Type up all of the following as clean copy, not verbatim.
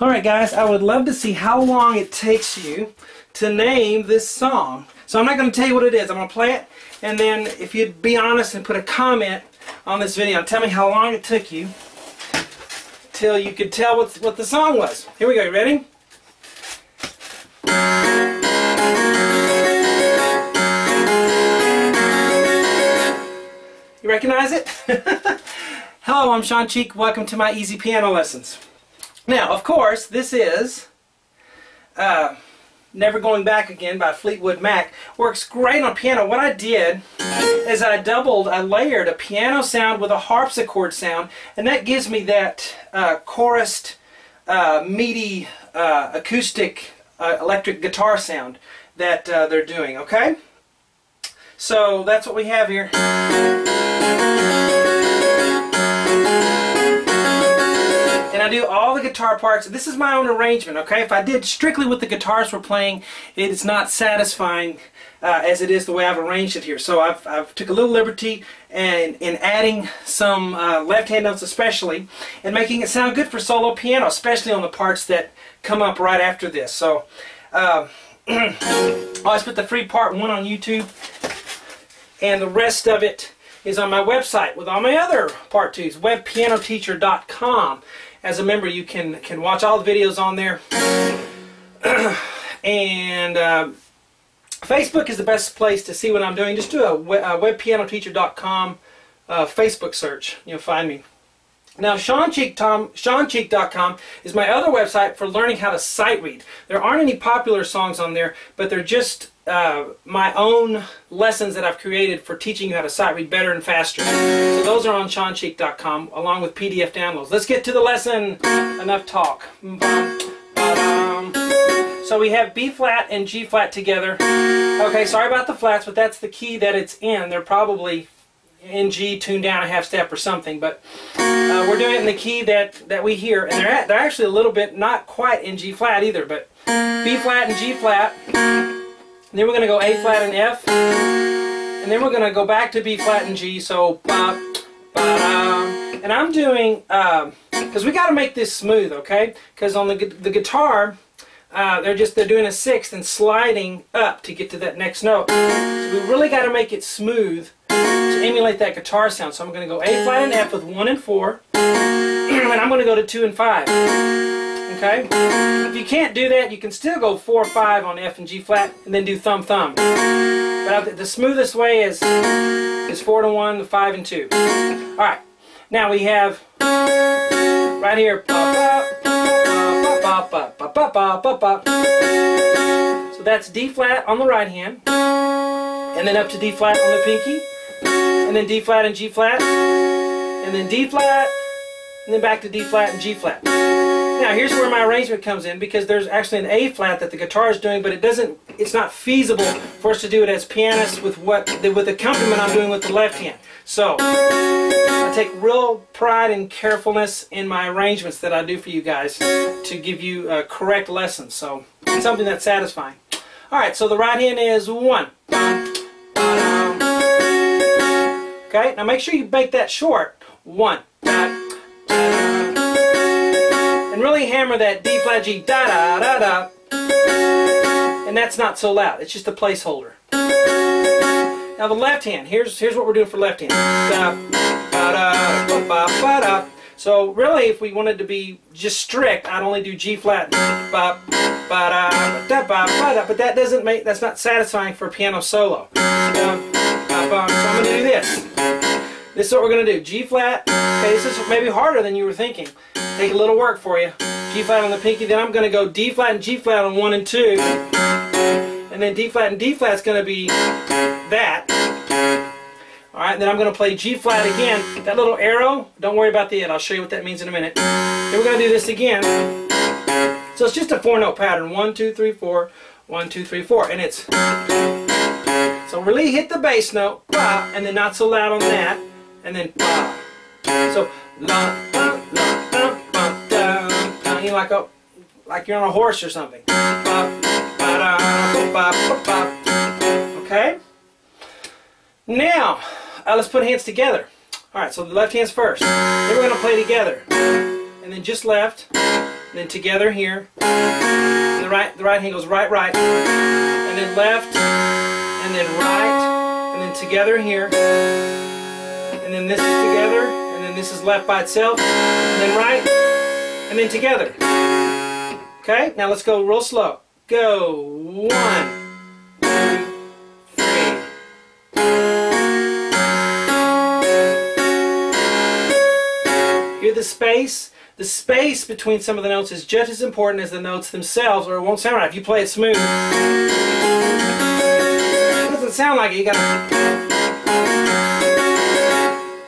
Alright guys, I would love to see how long it takes you to name this song. So I'm not going to tell you what it is. I'm going to play it, and then if you'd be honest and put a comment on this video, tell me how long it took you till you could tell what the song was. Here we go. You ready? You recognize it? Hello, I'm Sean Cheek. Welcome to my easy piano lessons. Now, of course, this is Never Going Back Again by Fleetwood Mac. Works great on piano. What I did is I layered a piano sound with a harpsichord sound, and that gives me that chorused, meaty, acoustic, electric guitar sound that they're doing, okay? So that's what we have here. And I do all the guitar parts. This is my own arrangement, okay? If I did strictly what the guitars were playing, it is not satisfying as it is the way I've arranged it here. So I've took a little liberty in adding some left-hand notes especially, and making it sound good for solo piano, especially on the parts that come up right after this. So I always put the free part 1 on YouTube, and the rest of it is on my website with all my other part 2s, webpianoteacher.com. As a member, you can watch all the videos on there. And Facebook is the best place to see what I'm doing. Just do a webpianoteacher.com Facebook search. You'll find me. Now, SeanCheek.com is my other website for learning how to sight read. There aren't any popular songs on there, but they're just my own lessons that I've created for teaching you how to sight read better and faster. So those are on SeanCheek.com along with PDF downloads. Let's get to the lesson. Enough talk. So we have B flat and G flat together. Okay, sorry about the flats, but that's the key that it's in. They're probably in G, tuned down a half step or something, but we're doing it in the key that we hear, and they're actually a little bit not quite in G flat either, but B flat and G flat, and then we're going to go A flat and F, and then we're going to go back to B flat and G. So ba, ba, da. And I'm doing because we got to make this smooth, okay? Because on the guitar they're doing a sixth and sliding up to get to that next note. So we really got to make it smooth to emulate that guitar sound. So I'm going to go A flat and F with 1 and 4, and I'm going to go to 2 and 5. Okay? If you can't do that, you can still go 4 5 on F and G flat, and then do thumb thumb. But the smoothest way is 4 to 1, the 5 and 2. All right. Now we have right here. So that's D flat on the right hand, and then up to D flat on the pinky, and then D flat and G flat, and then D flat, and then back to D flat and G flat. Now here's where my arrangement comes in, because there's actually an A flat that the guitar is doing, but it's not feasible for us to do it as pianists with the accompaniment I'm doing with the left hand. So I take real pride and carefulness in my arrangements that I do for you guys to give you correct lessons. So it's something that's satisfying. Alright, so the right hand is 1. Okay, now make sure you make that short. 1. And really hammer that D flat G, da da da da. And that's not so loud, it's just a placeholder. Now the left hand, here's what we're doing for left hand. Da, ba, da, ba, ba, ba, da. So really, if we wanted to be just strict, I'd only do G flat, ba, ba, da, da, ba, ba, da. But that's not satisfying for a piano solo. Da, ba, ba. So I'm going to do this. This is what we're going to do. G flat. Okay, this is maybe harder than you were thinking. Take a little work for you. G flat on the pinky. Then I'm going to go D flat and G flat on 1 and 2. And then D flat and D flat is going to be that. Alright, then I'm going to play G flat again. That little arrow, don't worry about the it. I'll show you what that means in a minute. Then we're going to do this again. So it's just a 4-note pattern. 1, 2, 3, 4. 1, 2, 3, 4. And it's... So really hit the bass note, ba, and then not so loud on that. And then ba. So la, la, la, la, ba, da, da. You know, like you're on a horse or something. Ba, ba, da, ba, ba, ba. Okay? Now, let's put hands together. Alright, so the left hand's first. Then we're going to play together. And then just left. and then together here. And the right hand goes right, right, and then left, and then right, and then together here. And then this is together, and then this is left by itself, and then right, and then together. Okay, now let's go real slow. Go. 1, 2, 3. Hear the space? The space between some of the notes is just as important as the notes themselves, or it won't sound right. If you play it smooth, it doesn't sound like it. You gotta.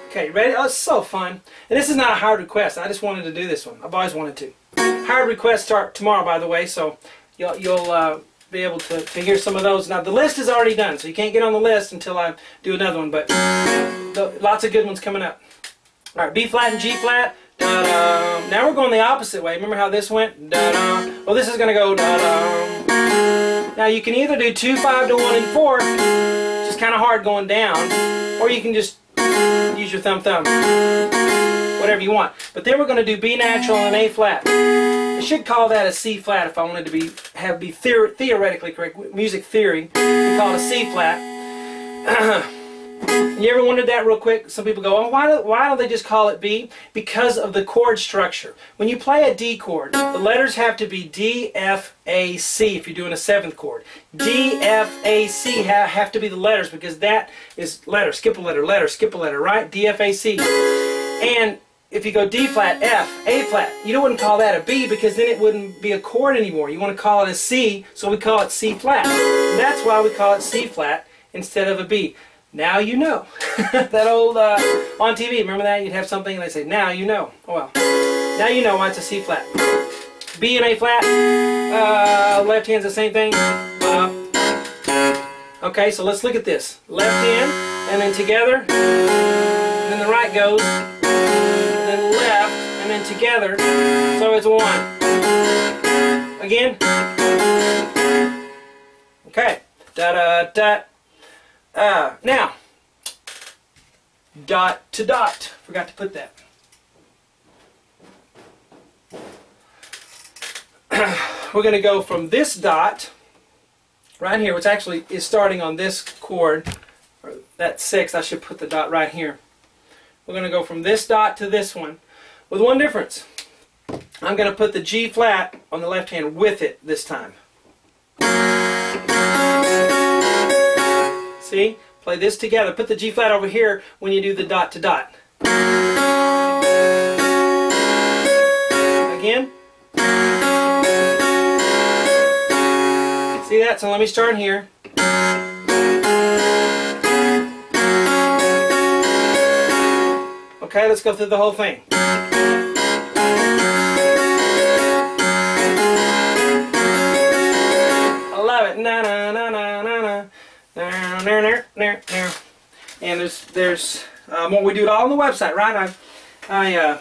Okay, ready? Oh, it's so fun. And this is not a hard request. I just wanted to do this one. I've always wanted to. Hard requests start tomorrow, by the way, so you'll be able to hear some of those. Now, the list is already done, so you can't get on the list until I do another one, but lots of good ones coming up. All right, B flat and G flat. Da-dum. Now we're going the opposite way. Remember how this went? Da-dum. Well, this is going to go da-dum. Now, you can either do 2, 5 to 1 and 4, which is kind of hard going down, or you can just use your thumb, whatever you want. But then we're going to do B natural and A flat. I should call that a C flat if I wanted to be theoretically correct. Music theory, we call it a C flat. You ever wondered that real quick? Some people go, oh, why don't they just call it B? Because of the chord structure. When you play a D chord, the letters have to be D, F, A, C if you're doing a 7th chord. D, F, A, C have to be the letters because that is letter, skip a letter, skip a letter, right? D, F, A, C. And if you go D flat, F, A flat, you wouldn't call that a B because then it wouldn't be a chord anymore. You want to call it a C, so we call it C flat. And that's why we call it C flat instead of a B. Now you know. That old, on TV, remember that? You'd have something and they'd say, now you know. Oh well. Now you know why it's a C flat. B and A flat, left hand's the same thing. Okay, so let's look at this. Left hand, and then together, and then the right goes, and then left, and then together, so it's 1. Again. Okay. Da-da-da. Now, dot to dot. Forgot to put that. We're going to go from this dot right here, which actually is starting on this chord, or that 6th. I should put the dot right here. We're going to go from this dot to this one with one difference. I'm going to put the G flat on the left hand with it this time. See? Play this together. Put the G flat over here when you do the dot to dot. Again. See that? So let me start here. Okay, let's go through the whole thing. I love it. Na na na na na na. And there's more. We do it all on the website, right? I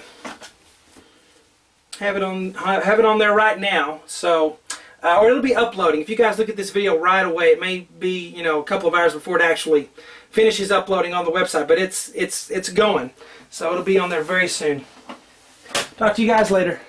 have it on there right now. So, or it'll be uploading. If you guys look at this video right away, it may be a couple of hours before it actually finishes uploading on the website. But it's going, so it'll be on there very soon. Talk to you guys later.